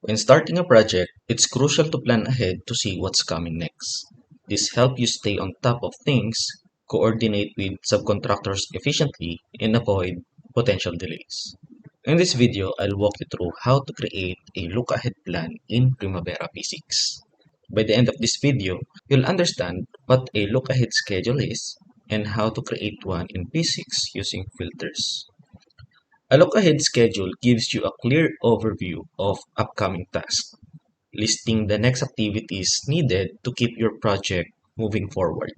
When starting a project, it's crucial to plan ahead to see what's coming next. This helps you stay on top of things, coordinate with subcontractors efficiently, and avoid potential delays. In this video, I'll walk you through how to create a look-ahead plan in Primavera P6. By the end of this video, you'll understand what a look-ahead schedule is and how to create one in P6 using filters. A look-ahead schedule gives you a clear overview of upcoming tasks, listing the next activities needed to keep your project moving forward.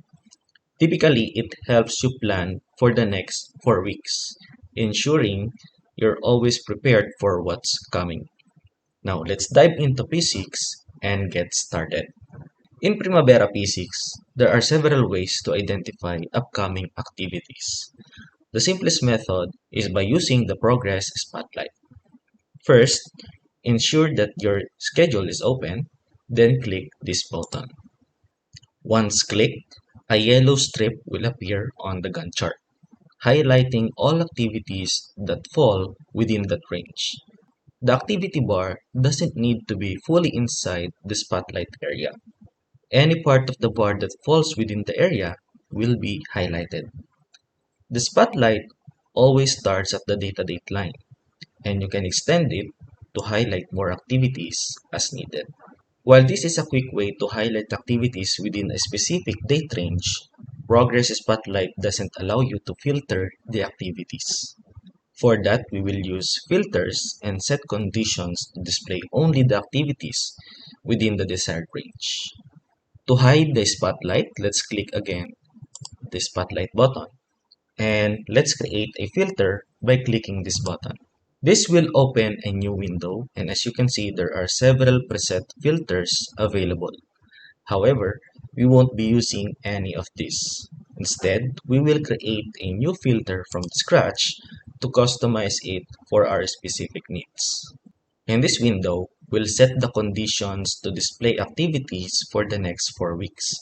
Typically, it helps you plan for the next 4 weeks, ensuring you're always prepared for what's coming. Now, let's dive into P6 and get started. In Primavera P6, there are several ways to identify upcoming activities. The simplest method is by using the Progress Spotlight. First, ensure that your schedule is open, then click this button. Once clicked, a yellow strip will appear on the Gantt chart, highlighting all activities that fall within that range. The activity bar doesn't need to be fully inside the spotlight area. Any part of the bar that falls within the area will be highlighted. The spotlight always starts at the data date line, and you can extend it to highlight more activities as needed. While this is a quick way to highlight activities within a specific date range, Progress Spotlight doesn't allow you to filter the activities. For that, we will use filters and set conditions to display only the activities within the desired range. To hide the spotlight, let's click again the spotlight button. And let's create a filter by clicking this button. This will open a new window, and as you can see, there are several preset filters available. However, we won't be using any of these. Instead, we will create a new filter from scratch to customize it for our specific needs. In this window, we'll set the conditions to display activities for the next 4 weeks.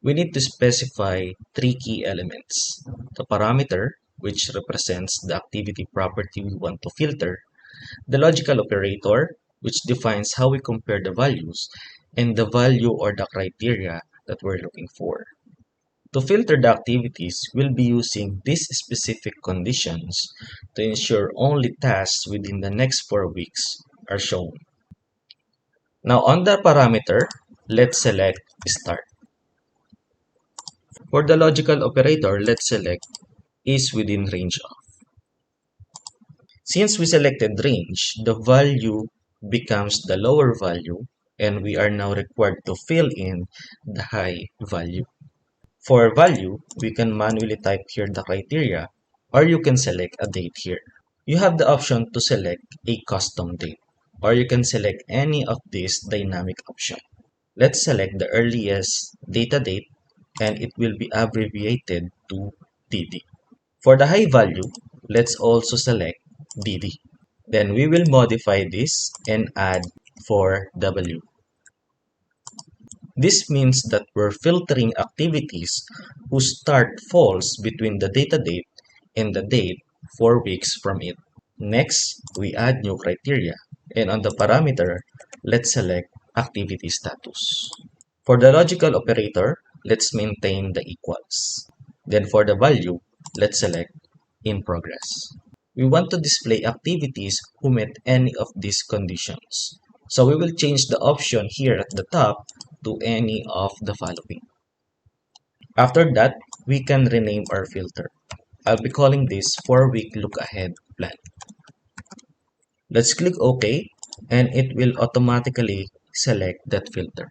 We need to specify 3 key elements: the parameter, which represents the activity property we want to filter, the logical operator, which defines how we compare the values, and the value or the criteria that we're looking for. To filter the activities, we'll be using these specific conditions to ensure only tasks within the next 4 weeks are shown. Now on the parameter, let's select Start. For the logical operator, let's select is within range of. Since we selected range, the value becomes the lower value, and we are now required to fill in the high value. For value, we can manually type here the criteria, or you can select a date here. You have the option to select a custom date, or you can select any of these dynamic options. Let's select the earliest data date, and it will be abbreviated to DD. For the high value, let's also select DD. Then we will modify this and add 4W. This means that we're filtering activities whose start falls between the data date and the date 4 weeks from it. Next, we add new criteria, and on the parameter, let's select activity status. For the logical operator, let's maintain the equals. Then for the value, let's select in progress. We want to display activities who met any of these conditions. So we will change the option here at the top to any of the following. After that, we can rename our filter. I'll be calling this 4-week look ahead plan. Let's click OK, and it will automatically select that filter.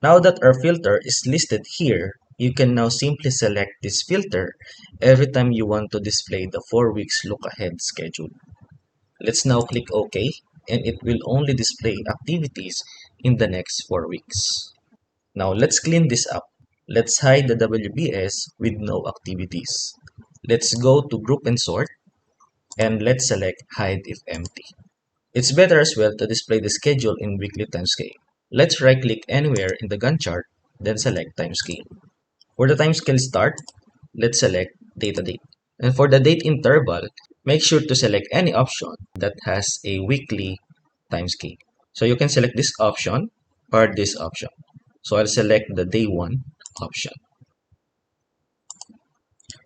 Now that our filter is listed here, you can now simply select this filter every time you want to display the 4 weeks look ahead schedule. Let's now click OK, and it will only display activities in the next 4 weeks. Now let's clean this up. Let's hide the WBS with no activities. Let's go to Group and Sort, and let's select Hide if Empty. It's better as well to display the schedule in weekly timescale. Let's right-click anywhere in the Gantt chart, then select Timescale. For the timescale start, let's select Data Date. And for the date interval, make sure to select any option that has a weekly timescale. So you can select this option or this option. So I'll select the day 1 option.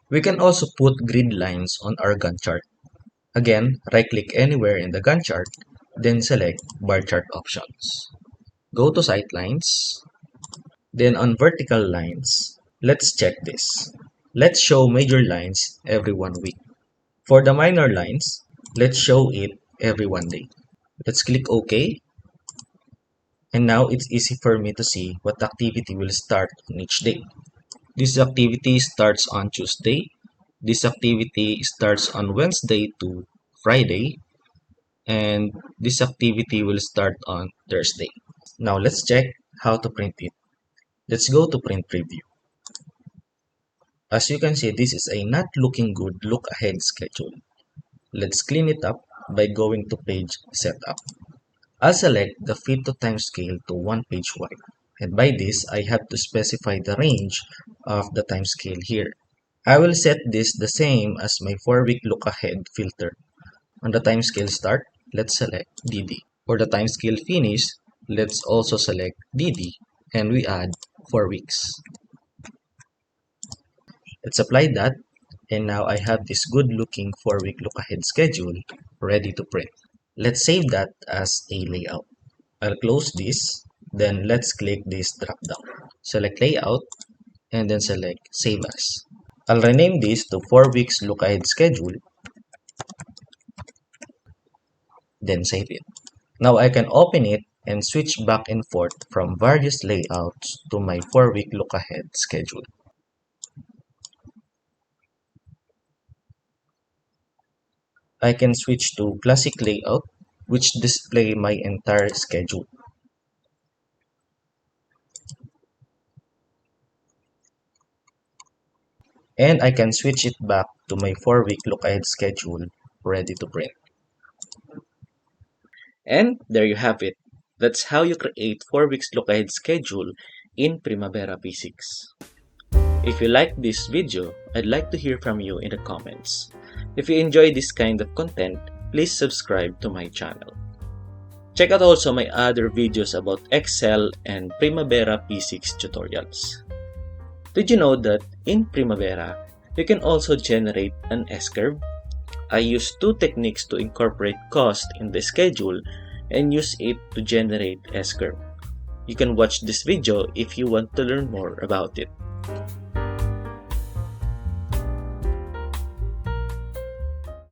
We can also put grid lines on our Gantt chart. Again, right-click anywhere in the Gantt chart, then select bar chart options. Go to sightlines, then on vertical lines, let's check this. Let's show major lines every 1 week. For the minor lines, let's show it every 1 day. Let's click OK. And now it's easy for me to see what activity will start on each day. This activity starts on Tuesday. This activity starts on Wednesday to Friday. And this activity will start on Thursday. Now let's check how to print it. Let's go to print preview. As you can see, this is a not looking good look ahead schedule. Let's clean it up by going to page setup. I'll select the fit to time scale to 1 page wide. And by this, I have to specify the range of the time scale here. I will set this the same as my 4-week look ahead filter. On the time scale start, let's select DD. For the time scale finish, let's also select DD and we add 4 weeks. Let's apply that, and now I have this good looking 4-week look ahead schedule ready to print. Let's save that as a layout. I'll close this, then let's click this drop down. Select layout and then select save as. I'll rename this to 4 weeks look ahead schedule, then save it. Now I can open it and switch back and forth from various layouts to my 4-week look ahead schedule. I can switch to classic layout, which display my entire schedule. And I can switch it back to my 4-week look ahead schedule ready to print. And there you have it. That's how you create 4 weeks look ahead schedule in Primavera P6. If you like this video, I'd like to hear from you in the comments. If you enjoy this kind of content, please subscribe to my channel. Check out also my other videos about Excel and Primavera P6 tutorials. Did you know that in Primavera, you can also generate an S-curve? I use 2 techniques to incorporate cost in the schedule and use it to generate S-curve. You can watch this video if you want to learn more about it.